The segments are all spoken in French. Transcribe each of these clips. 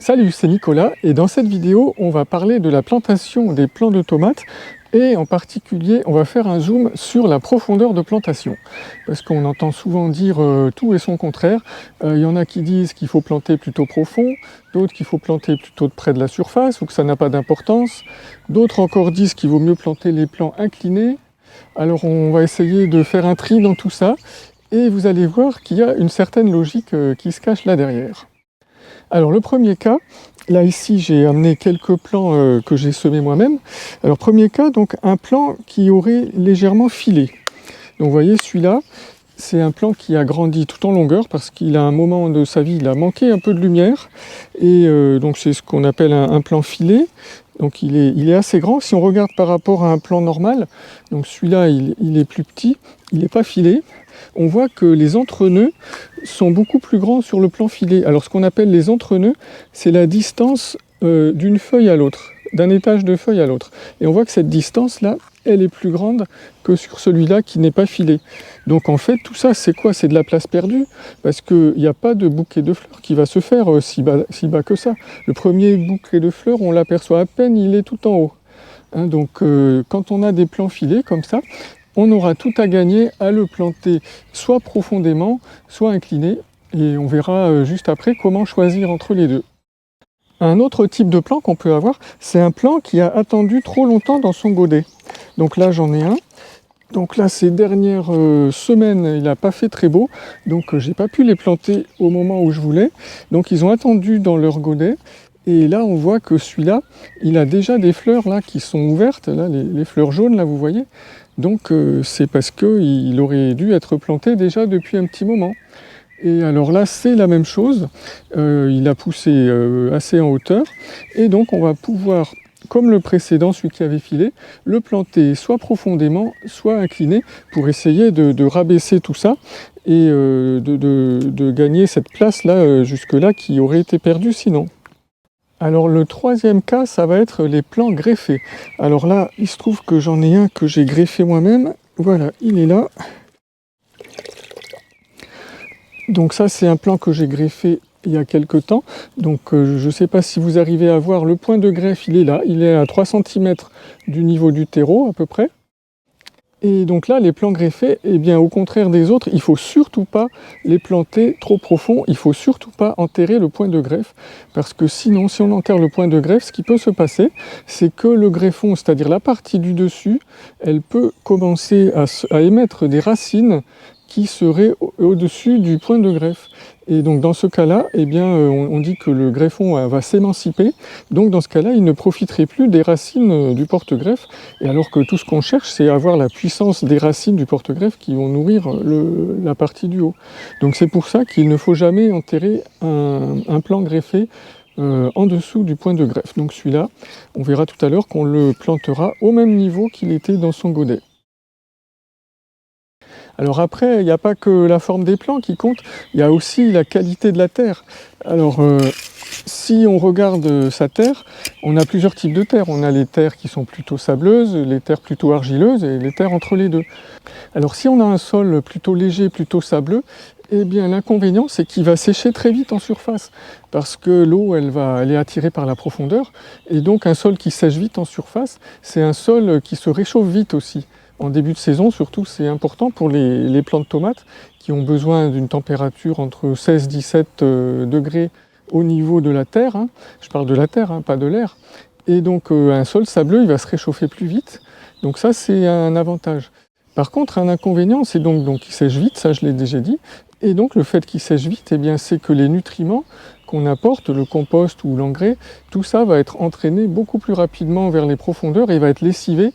Salut, c'est Nicolas et dans cette vidéo, on va parler de la plantation des plants de tomates et en particulier, on va faire un zoom sur la profondeur de plantation. Parce qu'on entend souvent dire tout et son contraire. Il y en a qui disent qu'il faut planter plutôt profond, d'autres qu'il faut planter plutôt près de la surface ou que ça n'a pas d'importance. D'autres encore disent qu'il vaut mieux planter les plants inclinés. Alors on va essayer de faire un tri dans tout ça et vous allez voir qu'il y a une certaine logique qui se cache là derrière. Alors le premier cas, là ici j'ai amené quelques plants que j'ai semés moi-même. Alors premier cas, donc un plant qui aurait légèrement filé. Donc vous voyez celui-là, c'est un plant qui a grandi tout en longueur parce qu'il a un moment de sa vie, il a manqué un peu de lumière. Et donc c'est ce qu'on appelle un plant filé. Donc il est assez grand. Si on regarde par rapport à un plant normal, donc celui-là il est plus petit, il n'est pas filé. On voit que les entrenœuds sont beaucoup plus grands sur le plan filé. Alors ce qu'on appelle les entrenœuds, c'est la distance d'une feuille à l'autre, d'un étage de feuille à l'autre. Et on voit que cette distance-là, elle est plus grande que sur celui-là qui n'est pas filé. Donc en fait, tout ça, c'est quoi? C'est de la place perdue, parce qu'il n'y a pas de bouquet de fleurs qui va se faire si bas que ça. Le premier bouquet de fleurs, on l'aperçoit à peine, il est tout en haut. Hein, donc quand on a des plants filés comme ça, on aura tout à gagner à le planter soit profondément, soit incliné, et on verra juste après comment choisir entre les deux. Un autre type de plant qu'on peut avoir, c'est un plant qui a attendu trop longtemps dans son godet. Donc là j'en ai un. Donc là ces dernières semaines, il n'a pas fait très beau, donc j'ai pas pu les planter au moment où je voulais. Donc ils ont attendu dans leur godet. Et là, on voit que celui-là, il a déjà des fleurs là qui sont ouvertes, là, les fleurs jaunes, là, vous voyez. Donc, c'est parce qu'il aurait dû être planté déjà depuis un petit moment. Et alors là, c'est la même chose. Il a poussé assez en hauteur. Et donc, on va pouvoir, comme le précédent, celui qui avait filé, le planter soit profondément, soit incliné, pour essayer de rabaisser tout ça et de gagner cette place-là, jusque-là, qui aurait été perdue sinon. Alors le troisième cas, ça va être les plants greffés. Alors là, il se trouve que j'en ai un que j'ai greffé moi-même. Voilà, il est là. Donc ça, c'est un plant que j'ai greffé il y a quelques temps. Donc je ne sais pas si vous arrivez à voir, le point de greffe, il est là. Il est à 3 cm du niveau du terreau à peu près. Et donc là, les plants greffés, eh bien, au contraire des autres, il ne faut surtout pas les planter trop profond, il ne faut surtout pas enterrer le point de greffe, parce que sinon, si on enterre le point de greffe, ce qui peut se passer, c'est que le greffon, c'est-à-dire la partie du dessus, elle peut commencer à émettre des racines qui seraient au-dessus du point de greffe. Et donc dans ce cas-là, eh bien, on dit que le greffon va s'émanciper. Donc dans ce cas-là, il ne profiterait plus des racines du porte-greffe. Et alors que tout ce qu'on cherche, c'est avoir la puissance des racines du porte-greffe qui vont nourrir la partie du haut. Donc c'est pour ça qu'il ne faut jamais enterrer un plant greffé en dessous du point de greffe. Donc celui-là, on verra tout à l'heure qu'on le plantera au même niveau qu'il était dans son godet. Alors après, il n'y a pas que la forme des plants qui compte, il y a aussi la qualité de la terre. Alors si on regarde sa terre, on a plusieurs types de terres. On a les terres qui sont plutôt sableuses, les terres plutôt argileuses et les terres entre les deux. Alors si on a un sol plutôt léger, plutôt sableux, eh bien l'inconvénient c'est qu'il va sécher très vite en surface parce que l'eau elle est attirée par la profondeur et donc un sol qui sèche vite en surface, c'est un sol qui se réchauffe vite aussi. En début de saison, surtout, c'est important pour les plants de tomates qui ont besoin d'une température entre 16 et 17 degrés au niveau de la terre. Hein. Je parle de la terre, hein, pas de l'air. Et donc, un sol sableux, il va se réchauffer plus vite. Donc ça, c'est un avantage. Par contre, un inconvénient, c'est donc qu'il sèche vite, ça je l'ai déjà dit. Et donc, le fait qu'il sèche vite, eh bien, c'est que les nutriments qu'on apporte, le compost ou l'engrais, tout ça va être entraîné beaucoup plus rapidement vers les profondeurs et va être lessivé.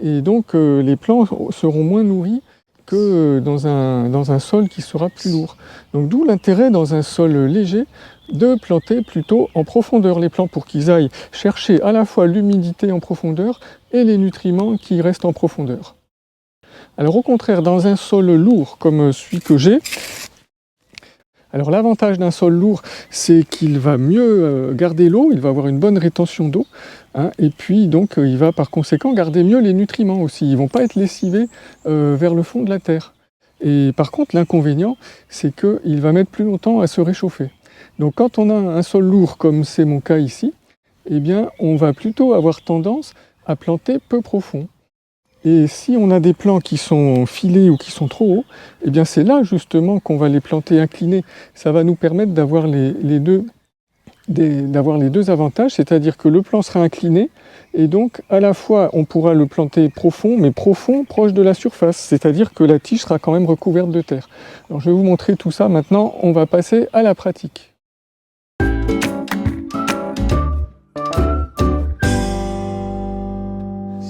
Et donc les plants seront moins nourris que dans un sol qui sera plus lourd. Donc d'où l'intérêt dans un sol léger de planter plutôt en profondeur les plants pour qu'ils aillent chercher à la fois l'humidité en profondeur et les nutriments qui restent en profondeur. Alors au contraire, dans un sol lourd comme celui que j'ai, alors l'avantage d'un sol lourd, c'est qu'il va mieux garder l'eau, il va avoir une bonne rétention d'eau, hein, et puis donc il va par conséquent garder mieux les nutriments aussi, ils ne vont pas être lessivés vers le fond de la terre. Et par contre l'inconvénient, c'est qu'il va mettre plus longtemps à se réchauffer. Donc quand on a un sol lourd, comme c'est mon cas ici, eh bien on va plutôt avoir tendance à planter peu profond. Et si on a des plants qui sont filés ou qui sont trop hauts, eh bien c'est là justement qu'on va les planter inclinés. Ça va nous permettre d'avoir les deux avantages, c'est-à-dire que le plant sera incliné, et donc à la fois on pourra le planter profond, mais profond proche de la surface, c'est-à-dire que la tige sera quand même recouverte de terre. Alors je vais vous montrer tout ça maintenant, on va passer à la pratique.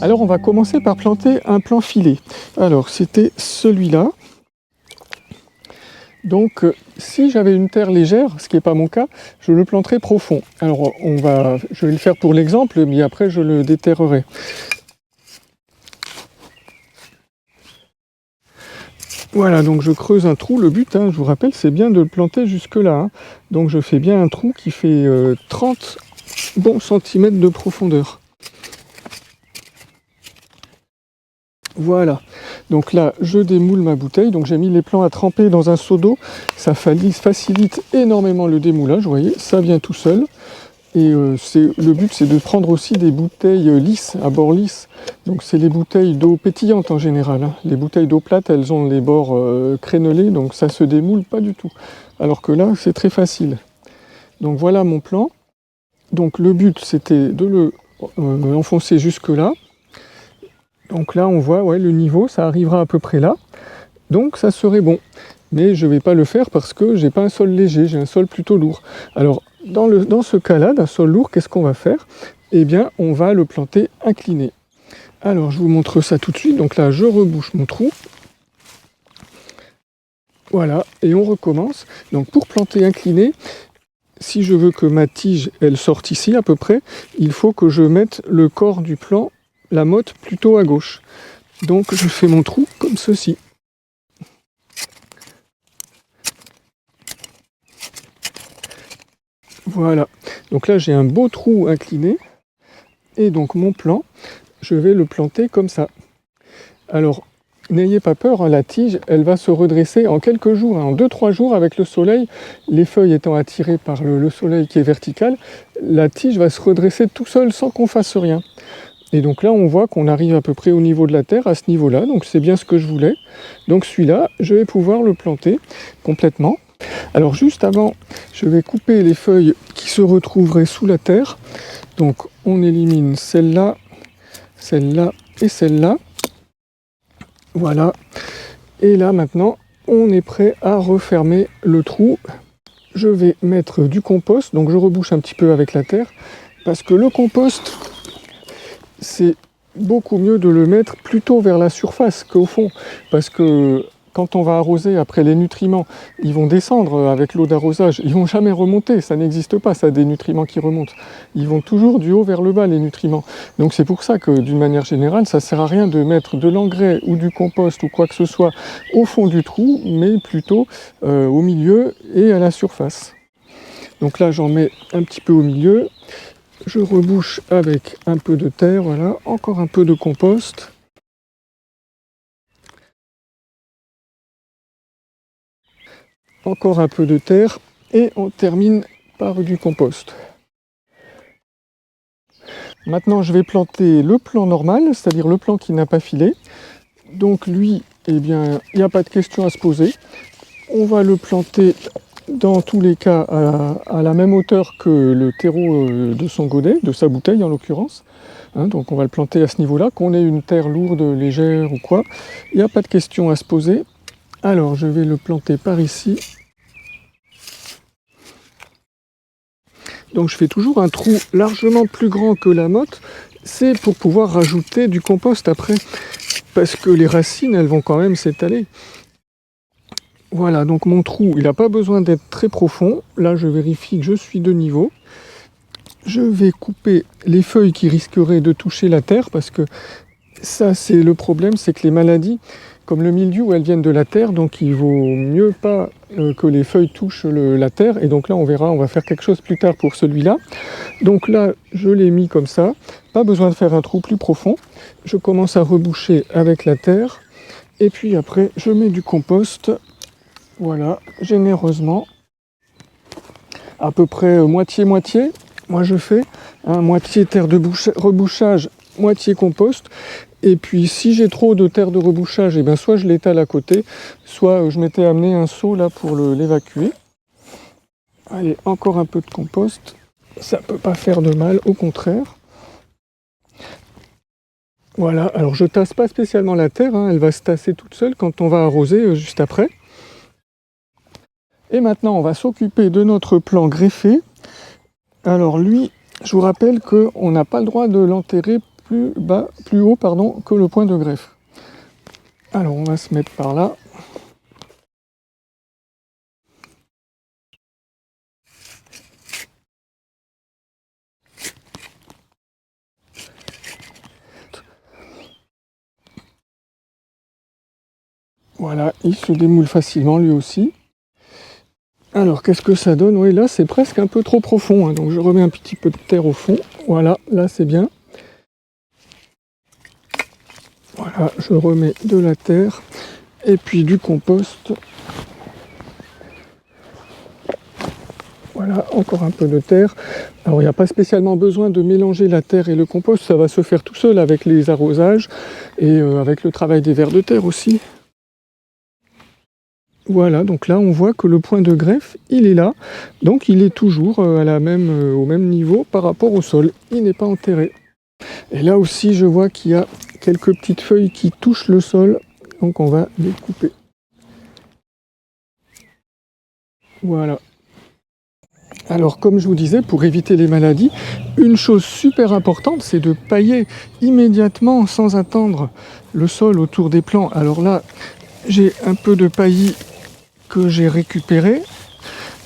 Alors on va commencer par planter un plant filé. Alors c'était celui-là. Donc si j'avais une terre légère, ce qui n'est pas mon cas, je le planterais profond. Alors je vais le faire pour l'exemple, mais après je le déterrerai. Voilà, donc je creuse un trou. Le but, je vous rappelle, c'est bien de le planter jusque là. Donc je fais bien un trou qui fait 30 bons centimètres de profondeur. Voilà, donc là je démoule ma bouteille, donc j'ai mis les plants à tremper dans un seau d'eau, ça facilite énormément le démoulage, vous voyez, ça vient tout seul. Et le but c'est de prendre aussi des bouteilles lisses, à bord lisse, donc c'est les bouteilles d'eau pétillante en général. Les bouteilles d'eau plate, elles ont les bords crénelés, donc ça se démoule pas du tout. Alors que là c'est très facile. Donc voilà mon plan, donc le but c'était de le enfoncer jusque là. Donc là on voit le niveau, ça arrivera à peu près là, donc ça serait bon. Mais je ne vais pas le faire parce que j'ai pas un sol léger, j'ai un sol plutôt lourd. Alors dans ce cas-là, d'un sol lourd, qu'est-ce qu'on va faire? Eh bien on va le planter incliné. Alors je vous montre ça tout de suite, donc là je rebouche mon trou. Voilà, et on recommence. Donc pour planter incliné, si je veux que ma tige elle sorte ici à peu près, il faut que je mette le corps du plant, la motte plutôt à gauche. Donc je fais mon trou comme ceci. Voilà, donc là j'ai un beau trou incliné, et donc mon plant, je vais le planter comme ça. Alors, n'ayez pas peur, la tige, elle va se redresser en quelques jours, en 2-3 jours avec le soleil, les feuilles étant attirées par le soleil qui est vertical, la tige va se redresser tout seul sans qu'on fasse rien. Et donc là, on voit qu'on arrive à peu près au niveau de la terre, à ce niveau-là, donc c'est bien ce que je voulais. Donc celui-là, je vais pouvoir le planter complètement. Alors juste avant, je vais couper les feuilles qui se retrouveraient sous la terre. Donc on élimine celle-là, celle-là et celle-là. Voilà. Et là maintenant, on est prêt à refermer le trou. Je vais mettre du compost, donc je rebouche un petit peu avec la terre, parce que le compost, c'est beaucoup mieux de le mettre plutôt vers la surface qu'au fond, parce que quand on va arroser, après les nutriments, ils vont descendre avec l'eau d'arrosage, ils vont jamais remonter, ça n'existe pas, ça, des nutriments qui remontent. Ils vont toujours du haut vers le bas, les nutriments. Donc c'est pour ça que, d'une manière générale, ça sert à rien de mettre de l'engrais ou du compost ou quoi que ce soit au fond du trou, mais plutôt au milieu et à la surface. Donc là, j'en mets un petit peu au milieu. Je rebouche avec un peu de terre, voilà, encore un peu de compost. Encore un peu de terre et on termine par du compost. Maintenant, je vais planter le plant normal, c'est-à-dire le plant qui n'a pas filé. Donc lui, eh bien, il n'y a pas de question à se poser. On va le planter dans tous les cas à la même hauteur que le terreau de son godet, de sa bouteille en l'occurrence. Donc on va le planter à ce niveau-là, qu'on ait une terre lourde, légère ou quoi. Il n'y a pas de question à se poser. Alors je vais le planter par ici. Donc je fais toujours un trou largement plus grand que la motte. C'est pour pouvoir rajouter du compost après. Parce que les racines, elles vont quand même s'étaler. Voilà, donc mon trou, il n'a pas besoin d'être très profond. Là, je vérifie que je suis de niveau. Je vais couper les feuilles qui risqueraient de toucher la terre, parce que ça, c'est le problème, c'est que les maladies, comme le mildiou, elles viennent de la terre, donc il vaut mieux pas que les feuilles touchent la terre. Et donc là, on verra, on va faire quelque chose plus tard pour celui-là. Donc là, je l'ai mis comme ça. Pas besoin de faire un trou plus profond. Je commence à reboucher avec la terre. Et puis après, je mets du compost. Voilà, généreusement. à peu près moitié-moitié. Moi je fais moitié terre de rebouchage, moitié compost. Et puis si j'ai trop de terre de rebouchage, et bien soit je l'étale à côté, soit je m'étais amené un seau là pour l'évacuer. Allez, encore un peu de compost, ça peut pas faire de mal, au contraire. Voilà, alors je tasse pas spécialement la terre, elle va se tasser toute seule quand on va arroser juste après. Et maintenant on va s'occuper de notre plant greffé. Alors lui, je vous rappelle qu'on n'a pas le droit de l'enterrer plus haut que le point de greffe. Alors on va se mettre par là. Voilà, il se démoule facilement lui aussi. Alors qu'est-ce que ça donne? Oui, là c'est presque un peu trop profond, donc je remets un petit peu de terre au fond. Voilà, là c'est bien. Voilà, je remets de la terre et puis du compost. Voilà, encore un peu de terre. Alors il n'y a pas spécialement besoin de mélanger la terre et le compost, ça va se faire tout seul avec les arrosages et avec le travail des vers de terre aussi. Voilà, donc là on voit que le point de greffe, il est là, donc il est toujours au même niveau par rapport au sol, il n'est pas enterré. Et là aussi je vois qu'il y a quelques petites feuilles qui touchent le sol, donc on va les couper. Voilà. Alors comme je vous disais, pour éviter les maladies, une chose super importante, c'est de pailler immédiatement sans attendre le sol autour des plants. Alors là, j'ai un peu de paillis que j'ai récupéré.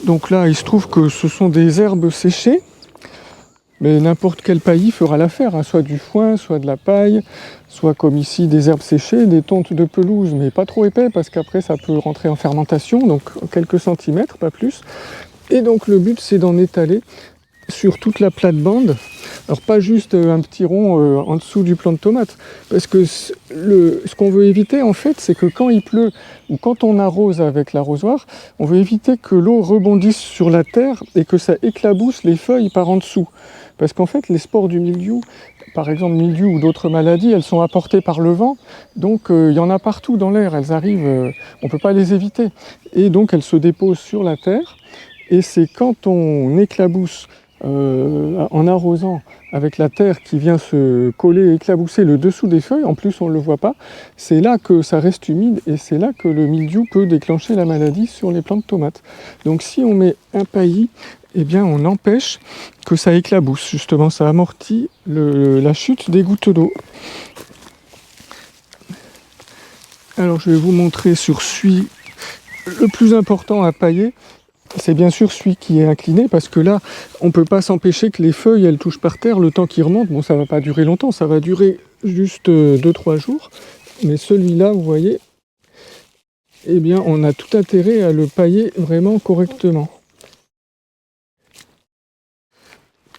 Donc là, il se trouve que ce sont des herbes séchées, mais n'importe quel paillis fera l'affaire, soit du foin, soit de la paille, soit comme ici des herbes séchées, des tontes de pelouse, mais pas trop épais parce qu'après ça peut rentrer en fermentation, donc quelques centimètres, pas plus. Et donc le but c'est d'en étaler sur toute la plate-bande, alors pas juste un petit rond en dessous du plant de tomate, parce que ce qu'on veut éviter en fait, c'est que quand il pleut ou quand on arrose avec l'arrosoir, on veut éviter que l'eau rebondisse sur la terre et que ça éclabousse les feuilles par en dessous. Parce qu'en fait les spores du mildiou, par exemple mildiou ou d'autres maladies, elles sont apportées par le vent, donc il y en a partout dans l'air, elles arrivent, on ne peut pas les éviter. Et donc elles se déposent sur la terre, et c'est quand on éclabousse en arrosant avec la terre qui vient se coller et éclabousser le dessous des feuilles, en plus on ne le voit pas, c'est là que ça reste humide et c'est là que le mildiou peut déclencher la maladie sur les plants de tomates. Donc si on met un paillis, eh bien on empêche que ça éclabousse, justement ça amortit la chute des gouttes d'eau. Alors je vais vous montrer sur celui le plus important à pailler. C'est bien sûr celui qui est incliné, parce que là, on ne peut pas s'empêcher que les feuilles, elles touchent par terre le temps qu'ils remontent. Bon, ça ne va pas durer longtemps, ça va durer juste 2-3 jours. Mais celui-là, vous voyez, eh bien, on a tout intérêt à le pailler vraiment correctement.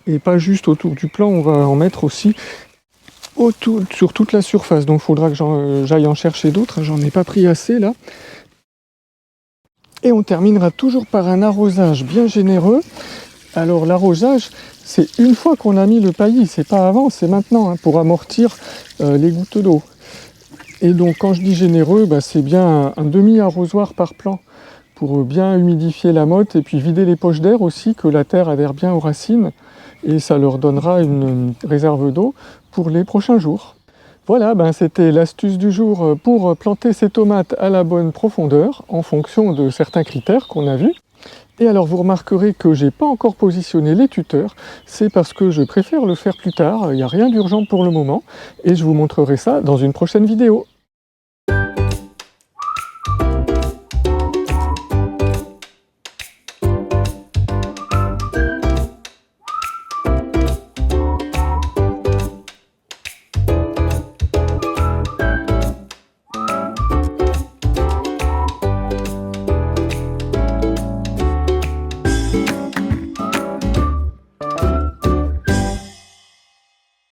Et pas juste autour du plant, on va en mettre aussi sur toute la surface. Donc, il faudra que j'aille en chercher d'autres. J'en ai pas pris assez, là. Et on terminera toujours par un arrosage bien généreux. Alors l'arrosage, c'est une fois qu'on a mis le paillis, c'est pas avant, c'est maintenant, pour amortir les gouttes d'eau. Et donc quand je dis généreux, c'est bien un demi-arrosoir par plant, pour bien humidifier la motte et puis vider les poches d'air aussi, que la terre adhère bien aux racines, et ça leur donnera une réserve d'eau pour les prochains jours. Voilà, c'était l'astuce du jour pour planter ces tomates à la bonne profondeur en fonction de certains critères qu'on a vus. Et alors vous remarquerez que je n'ai pas encore positionné les tuteurs, c'est parce que je préfère le faire plus tard, il n'y a rien d'urgent pour le moment, et je vous montrerai ça dans une prochaine vidéo.